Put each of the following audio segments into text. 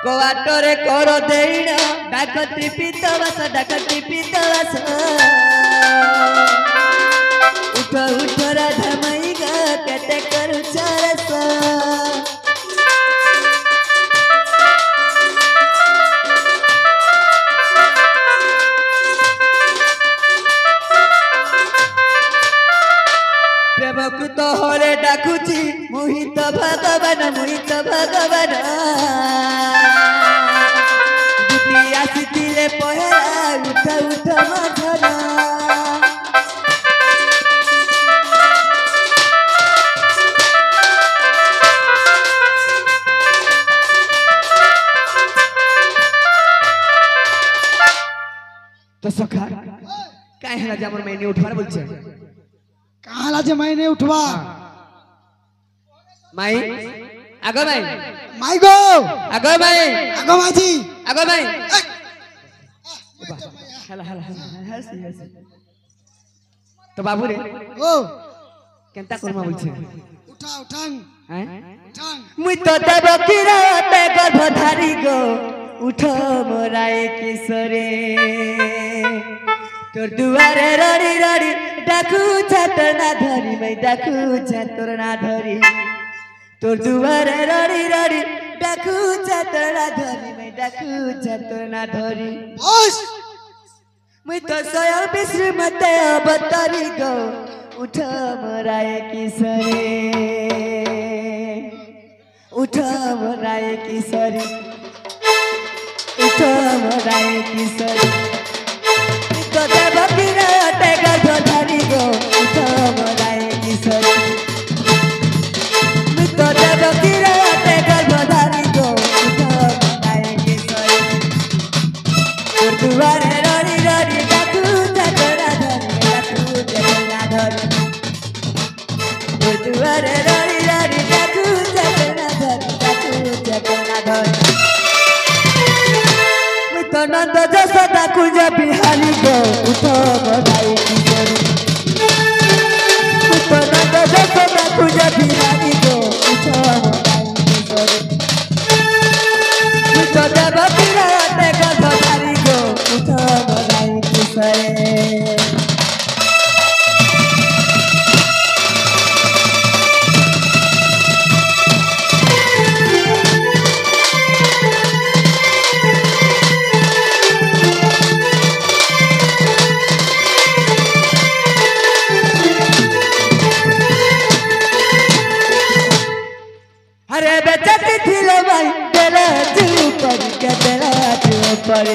कोवाटरे करो देना डाकती पीतवास उठ राधा मई गा केते करू चरस प्रेमक तो हरे डाकुची मोहित भगवान दुटी आसीले पहरा उठ मधरा तो सखा काहे हला जमन मैंने उठवार बोलछे कहाला जे मैंने उठवा माई आगो माई माई गो आगो माई माजी आगो माई हला हसी तो बाबू रे ओ केनता करमा बोलछे उठान हैं मुई तो देव किराते गर्भधारी गो उठ मोराए किशोरे तोर दुआरे रड़ी रड़ी डाकू छातर ना धरी मैं डाकू छातर ना धरी तोर दुआरे रड़ी रड़ी डाकू छातर ना धरी मैं डाकू छातर ना धरी बस मैं तो सोया बिस्र मते अवतारी गो उठ मोराए किशोरे उठ मोराए किशोरी उठ मोराए किशोरी तो देव किराते गर्भधारी गो उठ मोराए किशोरी तो देव किराते गर्भधारी गो उठ मोराए किशोरी तोर दुआरे रड़ी रड़ी डाकू छातरा धरी तोर दुआरे रड़ी रड़ी डाकू छातरा धरी तो नंद जसोदा कुंज बिहारी गो उठ मोराए किशोरी तो नंद जसोदा कुंज बिहारी गो उठ मोराए किशोरी तो देव किराते गर्भधारी गो उठ मोराए किशोरी अरे बेचती थी लो भाई बेला चुपर के बेला चुपर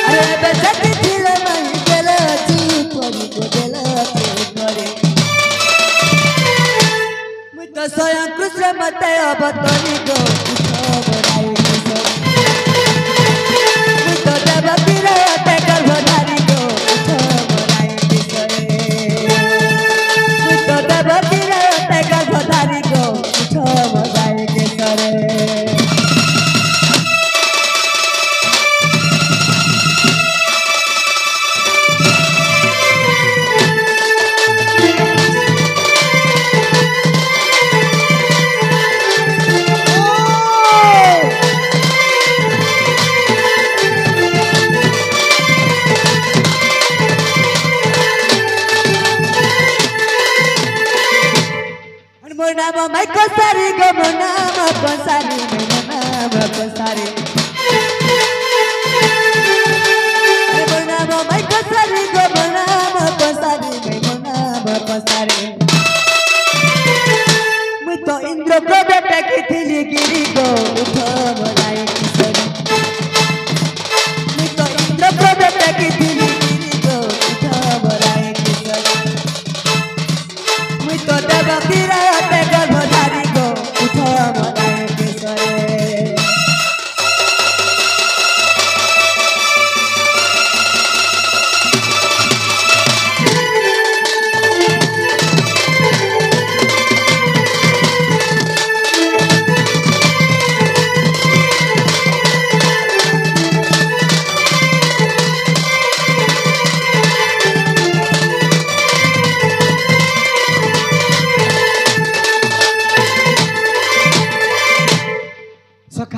अरे बेचती थी लो भाई बेला चुपर के बेला चुपर मुझ तो स्वयं कृष्ण मते अवतारी गो उठ मोराए किशोरी मुझ तो देव किराते गर्भधारी गो उठ मोराए किशोरी मुझ तो देव किराते गर्भधारी गो उठ मोराए किशोरी मोर नाम मैं कोसारी गो मोर नाम कोसारी मोर नाम मैं कोसारी गो मोर नाम कोसारी मैं तो इंद्र को बेटा की थी गिरी गो उठ मोराए किशोरी मैं तो इंद्र को बेटा की थी गिरी गो उठ मोराए किशोरी मैं तो देव किराते गर्भधारी गो उठ मोराए किशोरी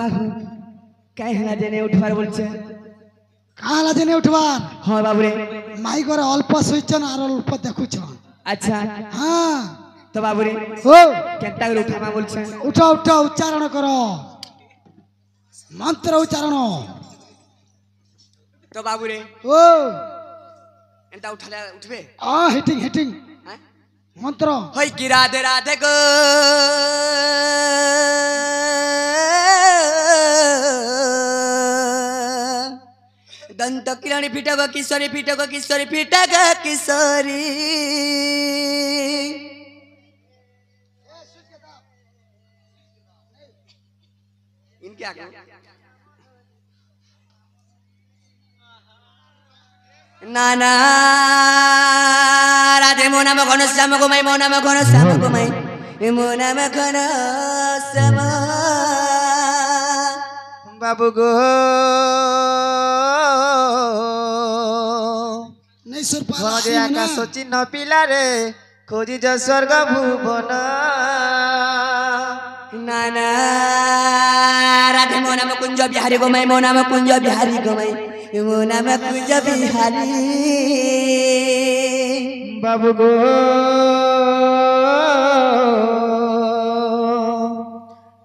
কাহু কাই হেলা জেনে উঠবার বলছে কাহালা জেনে উঠবার হ্যাঁ বাবুরে মাই করে অল্প শুইছন আর অল্প দেখুছন আচ্ছা হ্যাঁ তো বাবুরে ও কেনটা করে উঠাবা বলছে উঠো উঠো উচ্চারণ করো মন্ত্র উচ্চারণ তো বাবুরে ও এটা উঠালে উঠবে হিটিং হিটিং হ্যাঁ মন্ত্র হই কি রাধে রাধে গো দন্ত কিরণী পিটক কিশোরী পিটক কিশোরী পিটক কিশোরী इनके आगे नाना राधे मोना में घन श्याम गुमाई मोना में घन श्याम गुमाई मोना में घन श्याम बाबू गो नहीं सुर पा ঘরে আকাশ চিহ্ন পিলারে খোঁজি যে স্বর্গ ভুবন नाना राधे मोना में कुंज बिहारी गुमाई मोना में कुंज बिहारी गुमाई मोना में कुंज बिहारी বাবু গো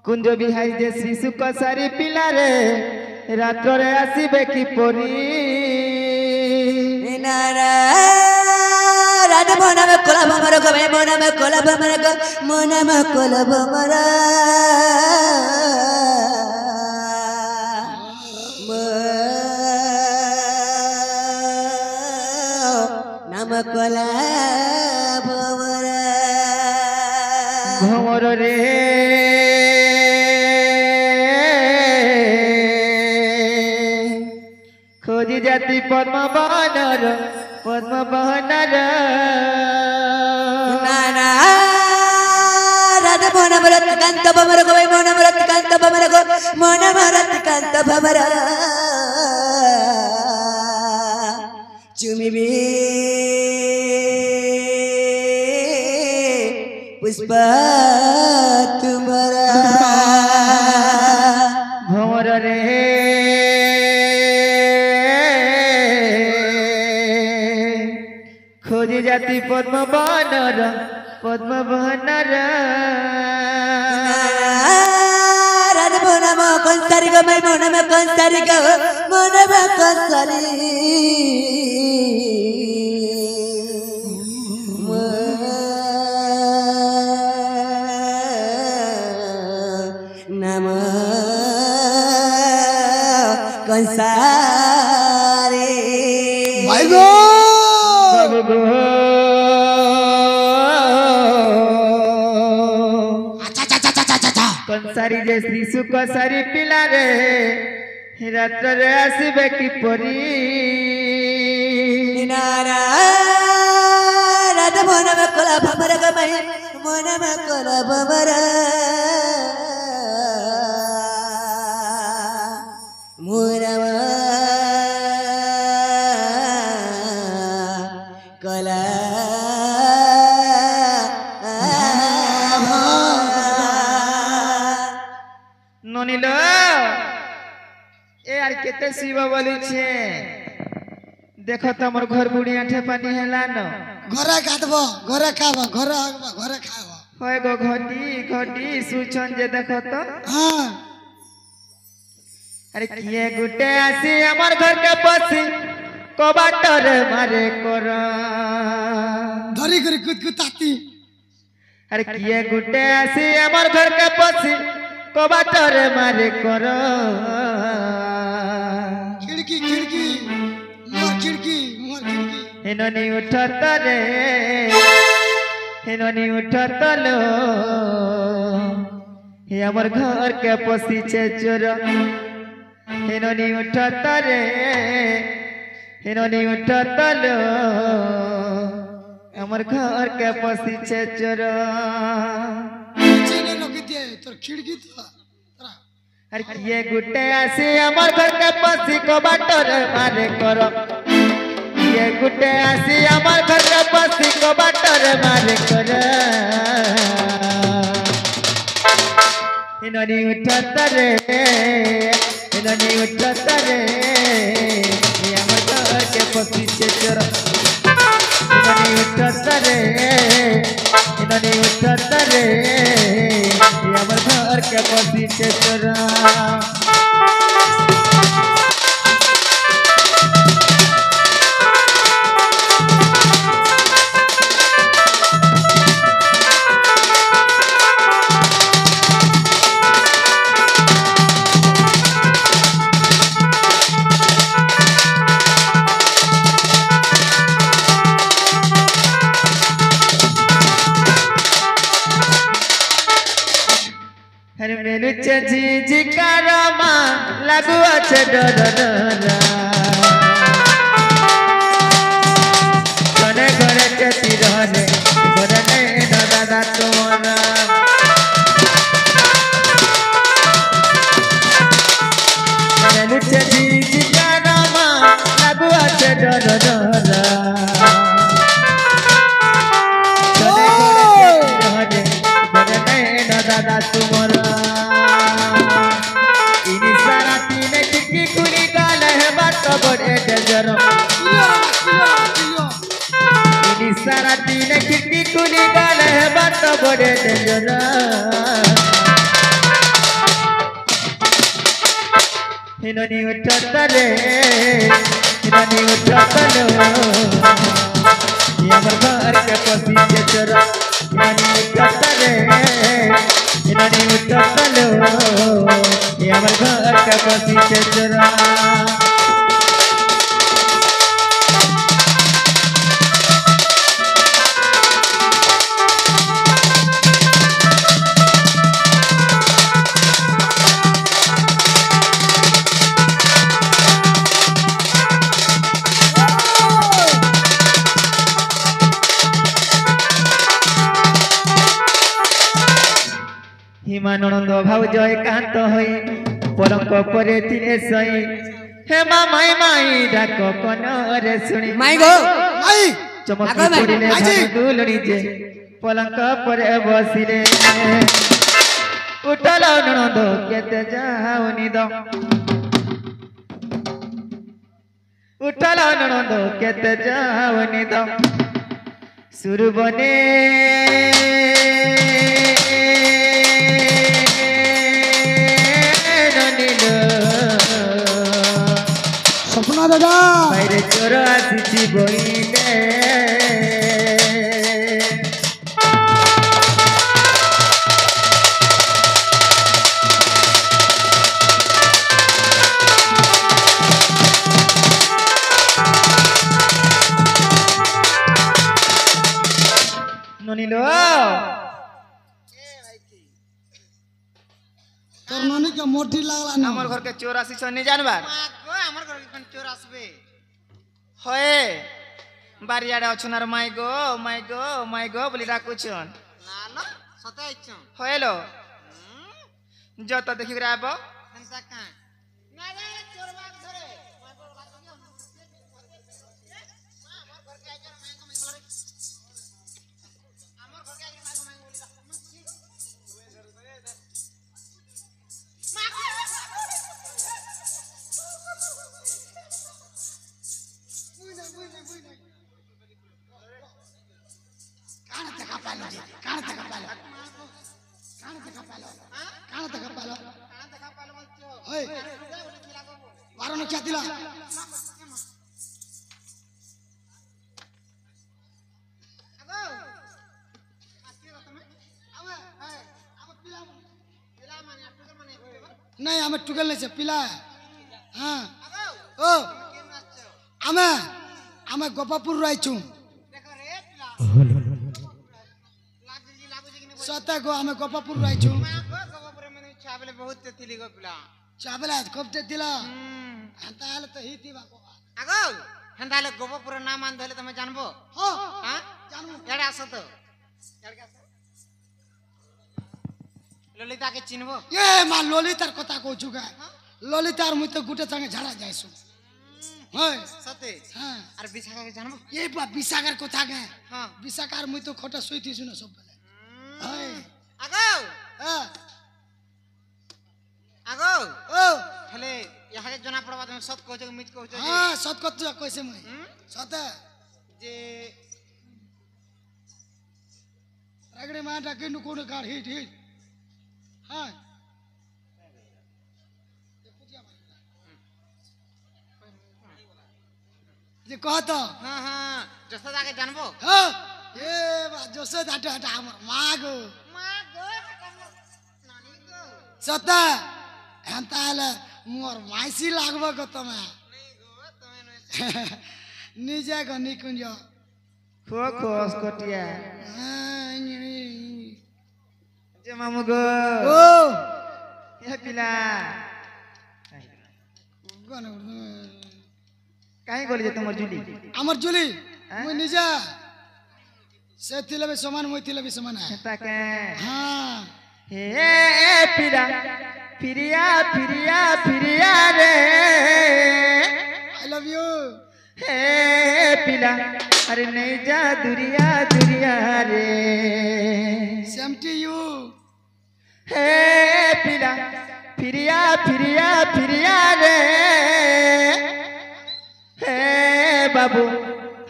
কুঞ্জ বিহারী যে শিশু কসারি পিলারে রাত্রে আসিবে কি পরি नाना राधे मोना में कोला भमर गुमाई मोना में कोला भमर गो मोना में कोला भमर नाम कोला भमर ভমর রে খোঁজি জাতি পদ্মবনর পদ্মবনর नाना राधा मोना मरत कांत भमर गो मोना मरत कांत भमर गो मोना मरत कांत भमर चुमी भी पुष्प तुम्हारा ভমর রে খোঁজি জাতি পদ্মবনর পদ্মবনর राधा मोना में कौन सारी गो मैं मोना में कौन सारी गो मोना में कौन सारी नम कौन सारे भाई गो বাবু গো কনসারি যে শিশু কসারি পিলারে রাত্রে আসিবে কি পরি नारा राधा मोना में कोला भमर गमई मोना में कोला भमर मोना में कोला ননিল এ আর কেতে শিব বলিছে দেখো তো আমার ঘর বুড়িয়া ঠেপানি হেলান ঘরে কাটব ঘরে খাব ঘরে হব ঘরে খাব হয় গো ঘটি ঘটি সুছন যে দেখো তো হ্যাঁ আরে কিয়ে গুটে আসি আমার ঘরকে পশি কবাটরে মারে কর ধরি করে কুতকুতাতি আরে কিয়ে গুটে আসি আমার ঘরকে পশি কবাটরে মারে কর খিড়কি খিড়কি মোর খিড়কি মোর খিড়কি হেননি উঠতরে হেননি উঠতলো হে আমার ঘরকে পশিছে চোর হেননি উঠতরে হেননি উঠতলো আমার ঘরকে পশিছে চোর চেনে রকি দিয়ে তোর খিড়কি তো তোরা আর কিয়ে গুটে আসি আমার ঘরকে পশি কবাটরে মারে কর কিয়ে গুটে আসি আমার ঘরকে পশি কবাটরে মারে কর इननी उठत रे इननी उठत रे ये हमर घर के पीछे चोर इननी उठत रे इननी उठत रे ये हमर घर के पीछे चोर मेलुचे जी कारमा लागू আছে ডর ডরা ঘরে ঘরে চতি রহে ঘরে নেই দাদা তোমরা মেলুছে জি কাरमा লাগু আছে ডর ডরা ঘরে ঘরে চতি রহে ঘরে নেই দাদা তোমরা सारा दिन खिड़की खुली गाल है बात बड़े डेंजर हिननी उठत रे हिननी उठत लो ये हमर घर के पीछे चोर हिननी उठत रे हिननी उठत लो ये हमर घर के पीछे चोर हिमानंद भाउज एकांत होई पलंक परे थिले सई हे माई माई डाक कनरे सुनी माई गो माई चमक आगो माई, पड़िले माई जी। दुलड़ी जे पलंक परे बसिले उठल ननद केते जाऊ निद उठल ननद केते जाऊ निद सुरबने सपना दादा বাইরে চোর আসিছি বইলে ননিলো তোর ননি के मोटी लागला ना আমার ঘরকে চোর আসিছ নি জানবার আমার ঘরে কোন চোর আসবে হয়ে বাড়িয়াড়ে অছনার মাই গো বলি ডাকুছন না না সতে আইছ হয়েলো যত দেখি করে আব সেনসা কা না না চোর বাগ ধরে আমার ঘরকে আইছ মাই গো বলি আমার ঘরকে আইছ মাই গো বলি कान तका पालो जी कान तका पालो कान तका पालो कान तका पालो কানা দেখা পালো বলছো ओए बारो न क्या दिला আগো আসি তুমি আবে হ্যাঁ আবে পিলা পিলা মানে আটকে মানে नहीं हमें टुगल नहीं से पिला है हां আগো ओ কেন আসছো हमें हमें गोपापुर राइचू দেখো রে পিলা लागू जी ने सता को हमें गोपापुर राइचू মা গো গবরে মানে চাবলে বহুত তেতিলি গো পিলা चाबला कब दिला अंता हाल तो ही थी बाको আগো হেন্দালে গোবপুর নাম আন ধলে তুমি জানবো हो হ্যাঁ जानू এড়ে আসো তো এড়ে আসো ললিতাকে চিনবো ये मां ललितार कथा को जुगा ललितार मुई तो गुटे संगे झाड़ा जायसु हाय সতে हां আর বিশাখাকে জানবো ये बा बिसागर कथा गे হ্যাঁ बिसाकार मुई तो खोटा सोई थी सुनो सब बेले हाय আগো हां यहाँ जना पड़वा तुम सत कहछो मिच कहछो हाँ सत कत कैसे मुई सत जे रगड़े मार डाके नु कोन कार हिट हिट हाँ जे कहता हाँ हाँ जैसा जाके जानबो हाँ ये बात जो से हटा हटा हमर मागो माँ गो नानी गो सता हेंताले मोर माइसी लागबो ग तमे नहीं गो तुम्हें निजे ग निकुंज खो खोस कोटिया जे मामू गो ओ ये पिला गन काहे गोली जे तुमर जुली हमर जुली मुई निजे से थिले भी समान मुई थिले भी समान है हेता के हाँ हे पिला फिरिया फिरिया फिरिया रे आई लव यू हे पिला अरे नहीं जा दुरिया दुरिया रे सेम टू यू हे पिला फिरिया फिरिया फिरिया रे हे बाबू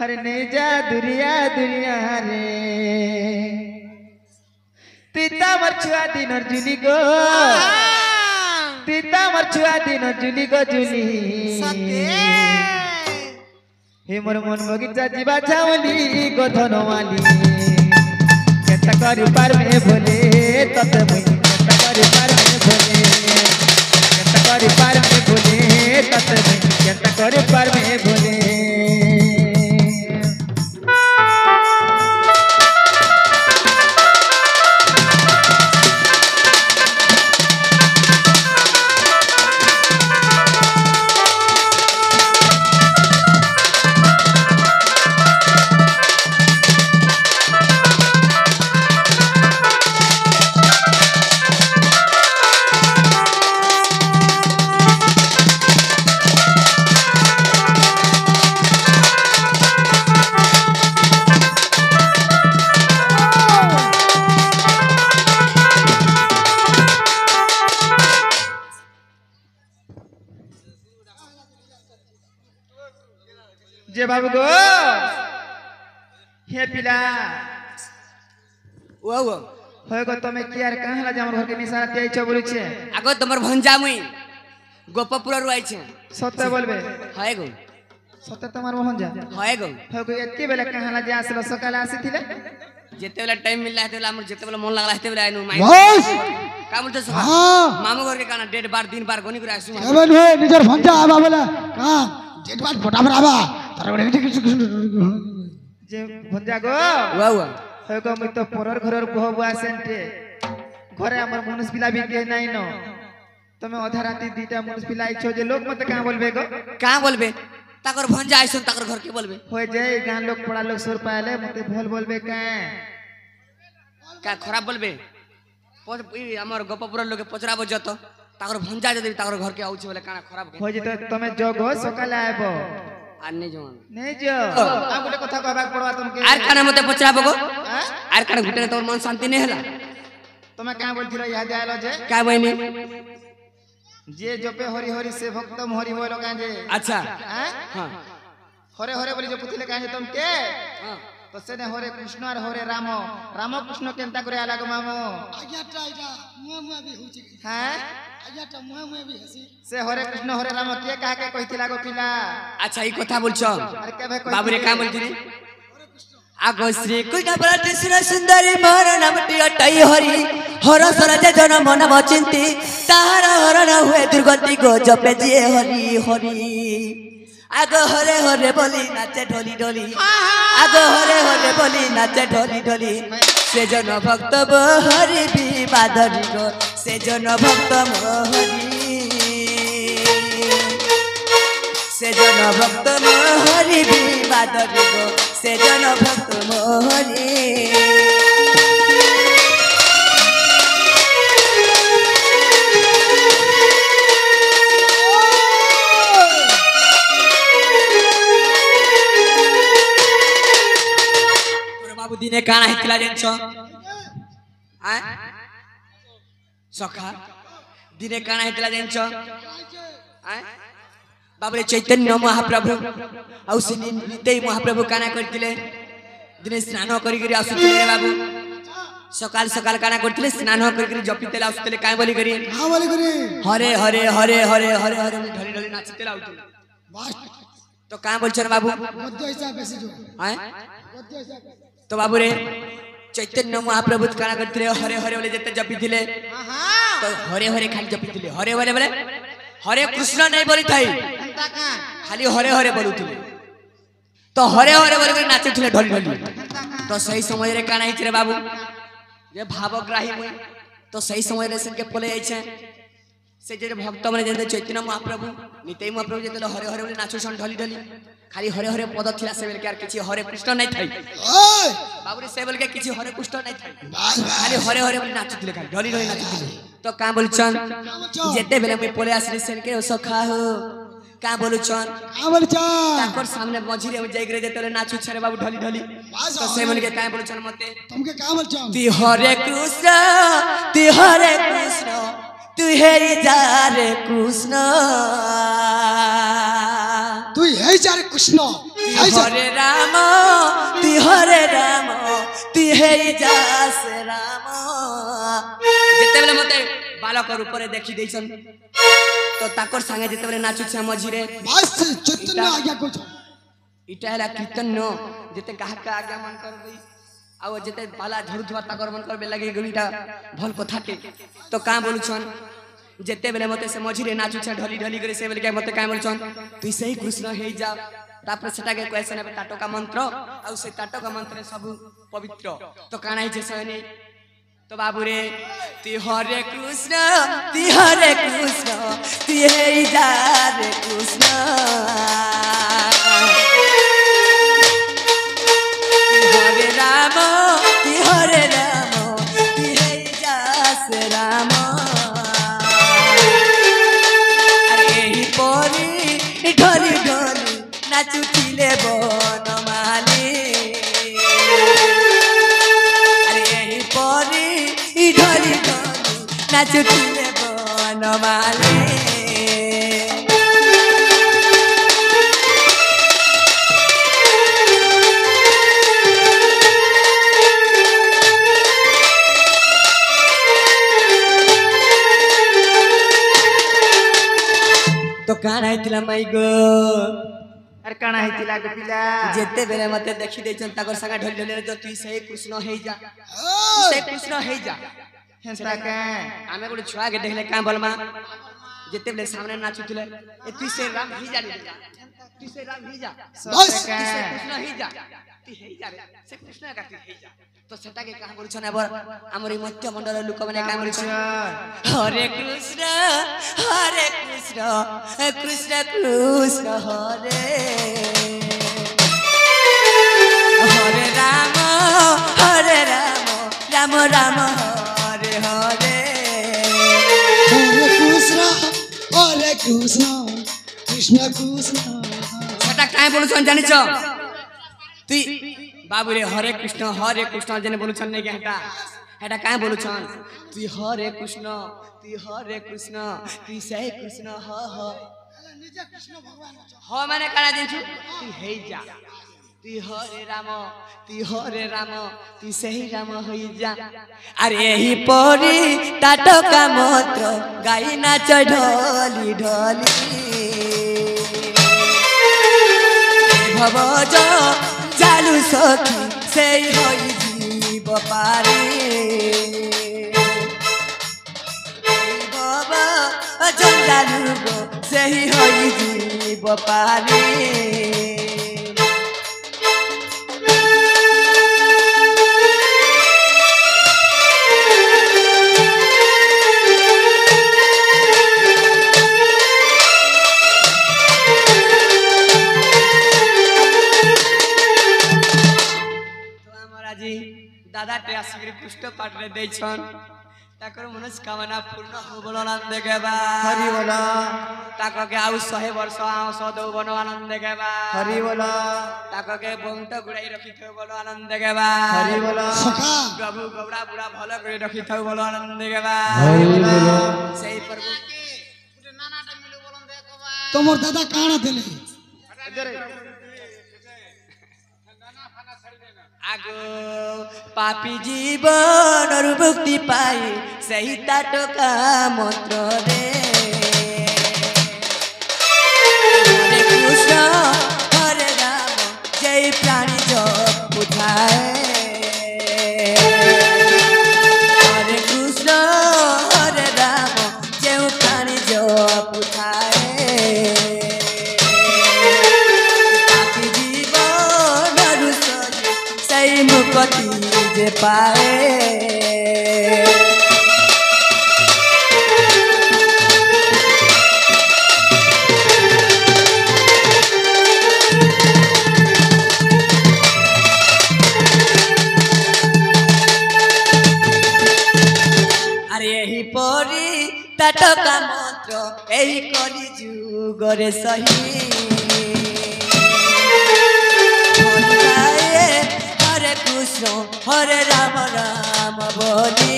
अरे नहीं जा दुरिया दुरिया रे तीता मरछुआ दिनर जुली गो तीता मरछुआ दिनर जुली गो जुली हे मोर मन बगीचा जीवा छावली गोधनवाली केता करी पार में भोले तत मुई केता करी पार में भोले केता करी पार में भोले तत मुई केता करी पार में भोले जे बाबू गो हे पिला ओ ओ होय गो तमे कियार कहला जे हमर घर के निशाना तेई छ बोलै छे आगो तमर भंजा मुई गोपपुर रुआई छे सत्य बोलबे हाय गो सत्य तमार मोहन जा हाय गो होय गो एत्ते बेला कहला जे आसलो सकाल आसीथिले जेते वाला टाइम मिलला हेते वाला हमर जेते वाला मन लागला हेते वाला आइनु माई बस का बोलते सका हाँ मामू घर के काना डेढ़ बार दिन बार गोनी करे आसु एवन वे निजर भंजा आबा बोला हां जेट बात फटाफट आबा तार बड़े जे भंजा गो ओ ओ होय गो मई तो परर घरर बहबुआ सेंटे घरे हमर मनुष्य पिला भी के नाही न तमे आधा राती दीटा मनुष्य पिला आइछो जे लोग मते का बोलबे गो का बोलबे ताकर भंजा आइसु ताकर घर के बोलबे होय जे गान लोग पड़ा लोग सुर पाले मते भोल बोलबे का खराब बोलबे हमर गोपपुर लोग के पचराबो जतो ताकर भंजा जदी ताकर घर के आउछ बोले काना खराब के होय जे तो तमे जगो सकाले आबो आने जवन नहीं जो आ गोटे कथा कहबाक पड़वा तुमके आर काना मते पचराबो गो आर काना घुटने तोर मन शांति नहीं होला तमे का बोलथिलो यहा जायलो जे का बहिनी जे जपे हरि हरि से भक्तम हरि होलो काजे अच्छा हैं हां हरे हरे बोली जो पुथिले काजे तुमके हां तो सेने हरे कृष्ण और हरे राम राम कृष्ण केनता करे अलग मामो आज्ञा टाइटा मुआ भी होची हैं आज्ञा टा मुआ भी हसी से हरे कृष्ण हरे राम के कहा के कहिथिला गो पिला अच्छा ई कथा बोलछो अरे केबे बाबू रे का बोलथिनी आगो श्री कृष्ण बलते श्री सुंदरी मोर नामटी अटई हरि हर सरज जन मन बचिंती ताहार हरण हुए दुर्गति गो जपे जिए हरि हरि आगो हरे हरे बोली नाचे ढोली ढोली आगो हरे हरे बोली नाचे ढोली ढोली से जन भक्त हरि भी बाधरी गो से जन भक्त मोहरी से जन भक्त मोहरी भी बाधरी गो से जन भक्त मोहरी बाबू दिने काना हितला जेनछो आ सखा दिने काना हितला जेनछो बाबरे चैतन्य महाप्रभु आउ से निते महाप्रभु काना करथिले दिने स्नान करी करी आसुथिले रे बाबू सकाल सकाल काना करथिले स्नान करी करी जपितेला आसुथिले काय बोली करी हां बोली करी हरे हरे हरे हरे हरे हरे ढली ढली नाचतेला आउथिले बस तो का बोलछन बाबू गद्य ऐसा बेसी जो हैं गद्य ऐसा तो बाबू रे चैतन्य महाप्रभु काना करथिले हरे हरे बोले जते जपिथिले तो हरे हरे खाली जपिथिले हरे हरे बोले हरे कृष्ण नहीं बोली थाई खाली हरे हरे बोलुथिले तो हरे हरे बोल के नाचुथिले ढली ढली तो सही समय रे काना हिच रे बाबू ये भावग्राही मुई तो सही समय रे से के पले आइछे से जे भक्त माने जे चैतन्य महाप्रभु निते महाप्रभु जे हरे हरे बोले नाचुछन ढली ढली खाली हरे हरे पद थिला से बेल के आर किछि हरे कृष्ण नहीं थाई ओए बाबू रे से बोल के किछि हरे कृष्ण नहीं थाई बस खाली हरे हरे बोले नाचुथिले खाली ढली ढली नाचुथिले तो का बोलछन जेते बेले मैं पले आसले से के सखा हो का बोलछन का बोल चा ताकर सामने मझिरे में जाई करे जेते नाचु छरे बाबू ढली ढली तो से मन के का बोलछन मते तुमके का बोल चा ती हरे कृष्ण तू हे जा रे कृष्ण तू हे जा रे कृष्ण हे जा हरे राम तू हे जा से राम जेते बेले मते बालक ऊपर देखि दैछन तो ताकर संगे जेते बेले नाचु छ मझिरे बस चैतन्य आज्ञा को इटा हला कीर्तन न जेते काहा का आज्ञा मन कर दई आउ जेते बाला झुरुथवा ताकर मन करबे लागे गलीटा भल कथाटे तो का बोलुछन जेते बेले मते से मझिरे नाचु छ ढली ढली करे से बेले के मते का बोलछन तू सही कृष्ण हे जा तापर सेटा के क्वेश्चन है टाटका मंत्र आउ से टाटका मंत्र सब पवित्र तो काना है सने तो बाबू रे ती हरे कृष्ण तू हे जा रे कृष्ण हरे राम तू हे जा से राम अरे ही परी ढली ढली नाचुथिले बनमाली अरे ही परी ढली ढली नाचुथिले बनमाली तो काना हितला माई गो अरे काना हितिला गो पिला जेते बेले मते देखि दैछन ताकर संगा ढल ढल जो तू सही कृष्ण हे जा सही कृष्ण हे जा हेंता के आमे गोटे छुआ के देखले का बोलमा जेते बेले सामने नाचुथिले ए तू से राम ही जा तू से राम ही जा बस तू से कृष्ण ही जा तू हे जा रे से कृष्ण का तू हे जा तो सेटा के कहा बोलछन अब हमर मध्य मंडल लोक माने का बोलछन हरे कृष्ण कृष्ण कृष्ण हरे हरे राम राम राम हरे हरे हरे कृष्ण कृष्ण कृष्ण सेटा काय बोलछन जानि छ तू बाबू रे हरे कृष्ण जने बोलछन नै केटा हेटा काय बोलछन तू हरे कृष्ण तू सही कृष्ण ह निजे कृष्ण भगवान ह माने काना दिन्छु तू हे जा तू हरे राम तू सही राम होई जा अरे ही परी टाटका मंत्र गाई नाच ढली ढली भवज जालु सखी से होई जीव पारी बाबा जालु गो से होई जीव पारी दादा टे आसिक पुष्ट पाठ रे दै छन ताकर मनस्कामना पूर्ण हो बोल आनंद देबा हरि बोला ताक के आउ 100 वर्ष आउ 100 बन आनंद देबा हरि बोला ताक के बंट गुड़ाई रखि थो बोल आनंद देबा हरि बोला सखा प्रभु गबड़ा बुढ़ा भलो करे रखि थो बोल आनंद देबा हरि बोला सही प्रभु गुटे नानाटा मिलु बोलन दे তোমার দাদা কানা দেলে আগো পাপি জীবন মুক্তি পাই সেই টাটকা মন্ত্র রে হরে কৃষ্ণ হরে রাম যেই প্রাণী জপ বুঝায় হরে কৃষ্ণ হরে রাম যেই প্রাণী জপ বুঝায় পাপি জীবন রুসরি সেই মুক্তি যে পায় পরি টাটকা মন্ত্র এই কলি যুগরে সহি হরে কৃষ্ণ হরে রাম রাম বলি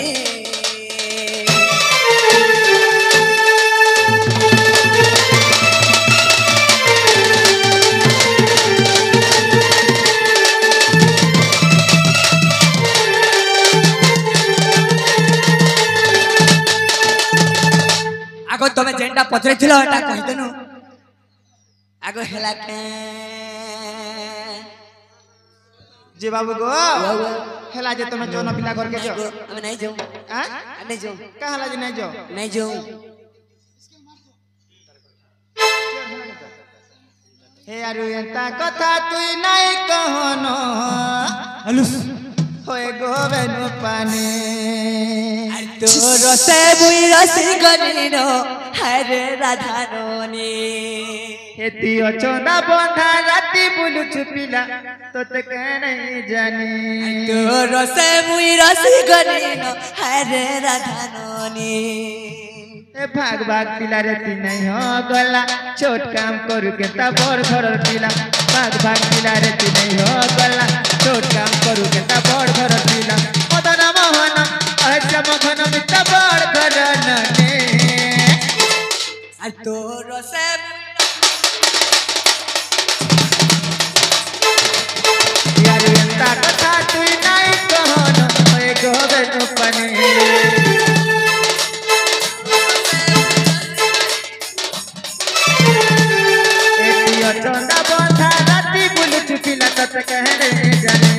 আগো তুমি যেটা পচারিছিল এটা কহিদেনু আগো হেলা কে যে বাবু গো হেলা যে তুমি জোন পিলা ঘর কে যাও আমি নাই যাও হ্যাঁ নাই যাও কা হেলা যে নাই যাও নাই যাও হে আরু এন্তা কথা তুই নাই কহনো আলুস হয়ে গোবেনু পানি তোর সে বুই রসি গনিন হরে রাধারণী এতি অচনা বন্ধা রাতি বুলুছু পিলা তোতে কে নাই জানি তোর সে বুই রসি গনিন হরে রাধারণী এ ভাগ ভাগ পিলা রে তি নাই হ গলা ছোট কাম করু के ता बड़ घर पिला भाग भाग पिला रे ति नहीं हो गला छोट काम करू के ता बड़ घर पिला मदन मोहन अच्छा मखन मित बड़ घर नने আর তোর সে यार एंता कथा तुई नहीं कहन ओए गोबेनु पने चंदा बंधा राती बुल चुपिला तत कहने जाने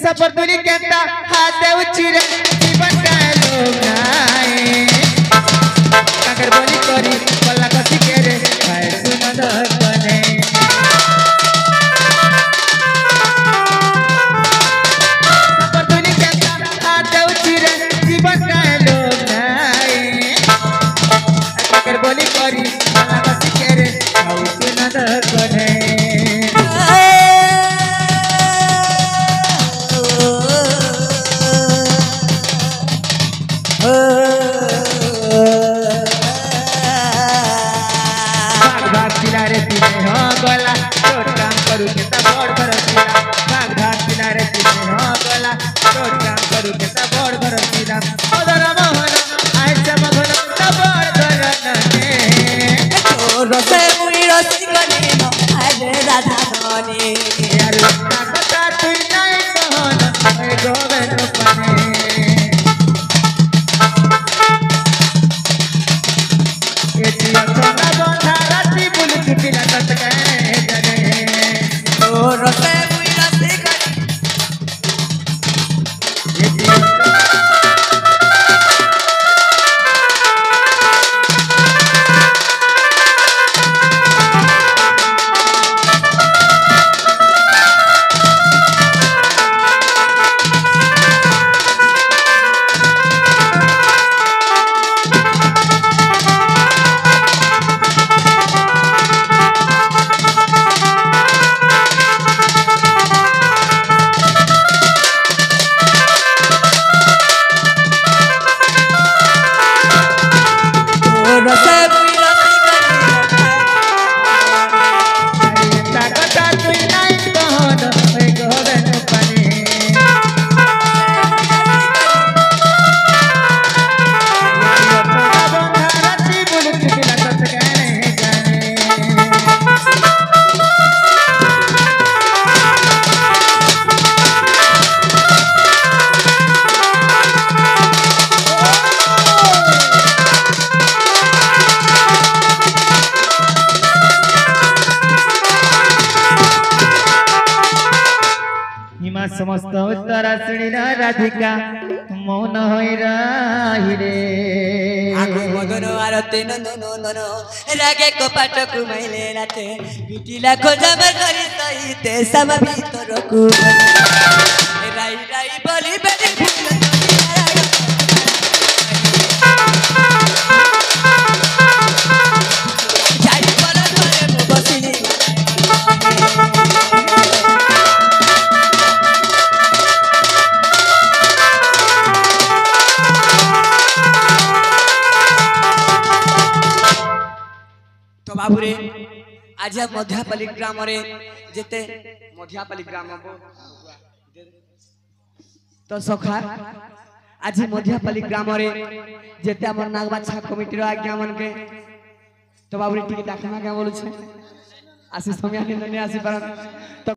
सबर दुली कहता हाथ उचिरे जीवन का लोग नाए काकर बोली करी पल्ला कसी केरे खाए सुन दने सबर दुली कहता हाथ उचिरे जीवन का लोग नाए काकर बोली करी पल्ला कसी केरे खाए सुन दने गला छोट काम करू के ता बड़ घर पिला भाग भाग पिला रे तिने हो गला छोट काम करू के ता बड़ घर पिला मदन मोहन आइछा मगन ता बड़ घर नने তোর সে বুই রসি গনিন হরে রাধারণী यार कथा तुई नहीं कहन ए गोवेन पने एती सोना बंधा राती बुल चुपिला तत कहने जाने তোর সে বুই রসি গনিন एती समस्त उत्तर शुणिना राधिका मौन होई रही रे आगो मगन आरते नो रागे कपाट कुमाइले राते बिटिला खोजा में करी सहिते सब भीतर को राई राई बोली बेटी फूल जाई बोला करे मु बसिनी तो बाबूरे आज मध्यापल्ली ग्राम रे जेते मध्यापल्ली ग्राम तो सखा आज मध्यापल्ली ग्राम रे जेते हमर नागबाछा कमिटी रो आज्ञा मन के तो बाबूरे टिके डाकमा के बोलु छे आसी समय आसी पारन तो